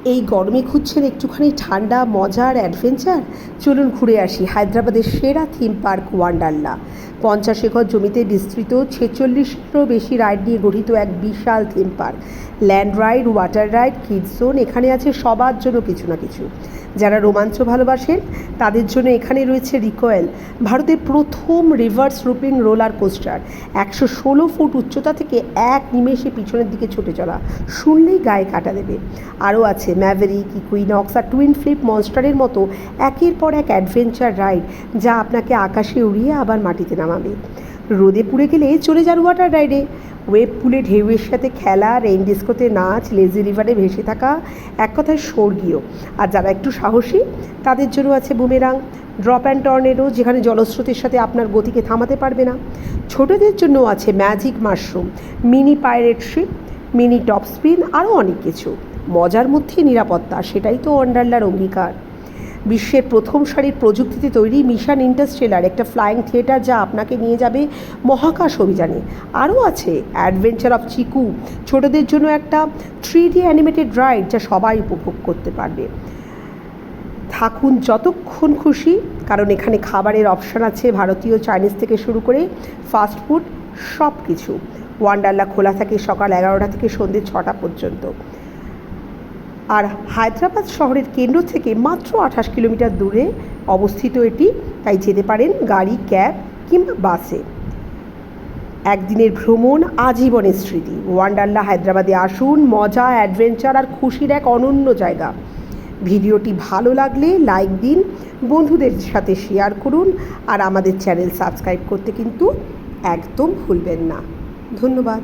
এই গরমে খুঁজছেন একটুখানি ঠান্ডা মজার অ্যাডভেঞ্চার? চলুন ঘুরে আসি হায়দ্রাবাদের সেরা থিম পার্ক ওয়ান্ডারলা। 50 একর জমিতে বিস্তৃত 46টিরও বেশি রাইড নিয়ে গঠিত এক বিশাল theme park. Land ride, water ride, kids zone, এখানে আছে সবার জন্য কিছু না কিছু। যারা রোমাঞ্চ ভালোবাসেন তাদের জন্য এখানে রয়েছে রিকয়েল, ভারতের প্রথম রিভার্স রুপিং রোলার কোস্টার। 116 ফুট উচ্চতা থেকে এক নিমেষে পিছনের দিকে ছুটে চলা, শুনলেই গায়ে কাটা দেবে। আরও আছে ম্যাভেরিক, ইকুইনক্স আর টুইন ফ্লিপ মনস্টারের মতো একের পর এক অ্যাডভেঞ্চার রাইড, যা আপনাকে আকাশে উড়িয়ে আবার মাটিতে নামাবে। রোদে পুড়ে গেলে চলে যান ওয়াটার রাইডে। ওয়েব পুলে ঢেউয়ের সাথে খেলা, রেইন ডিস্কোতে নাচ, লেজি রিভারে ভেসে থাকা, এক কথায় স্বর্গীয়। আর যারা একটু সাহসী তাদের জন্য আছে বুমেরাং, ড্রপ অ্যান্ড টর্নেডো, যেখানে জলস্রোতের সাথে আপনার গতিকে থামাতে পারবে না। ছোটদের জন্য আছে magic mushroom, mini pirate sheep, mini top spin, আরও অনেক কিছু। মজার মধ্যে নিরাপত্তা, সেটাই তো ওয়ান্ডারলার অঙ্গীকার। বিশ্বের প্রথম সারির প্রযুক্তিতে তৈরি মিশন ইন্টারস্টেলার, একটা ফ্লাইং থিয়েটার যা আপনাকে নিয়ে যাবে মহাকাশ অভিযানে। আরও আছে অ্যাডভেঞ্চার অফ চিকু, ছোটদের জন্য একটা 3D অ্যানিমেটেড রাইড যা সবাই উপভোগ করতে পারবে। থাকুন যতক্ষণ খুশি, কারণ এখানে খাবারের অপশান আছে ভারতীয়, চাইনিজ থেকে শুরু করে ফাস্ট ফুড, সব কিছু। ওয়ান্ডারলা খোলা থাকে সকাল 11টা থেকে সন্ধ্যে 6টা পর্যন্ত। আর হায়দ্রাবাদ শহরের কেন্দ্র থেকে মাত্র 28 কিলোমিটার দূরে অবস্থিত এটি, তাই যেতে পারেন গাড়ি, ক্যাব কিংবা বাসে। একদিনের ভ্রমণ, আজীবনের স্মৃতি। ওয়ান্ডারলা হায়দ্রাবাদে আসুন, মজা, অ্যাডভেঞ্চার আর খুশির এক অনন্য জায়গা। ভিডিওটি ভালো লাগলে লাইক দিন, বন্ধুদের সাথে শেয়ার করুন, আর আমাদের চ্যানেল সাবস্ক্রাইব করতে কিন্তু একদম ভুলবেন না। ধন্যবাদ।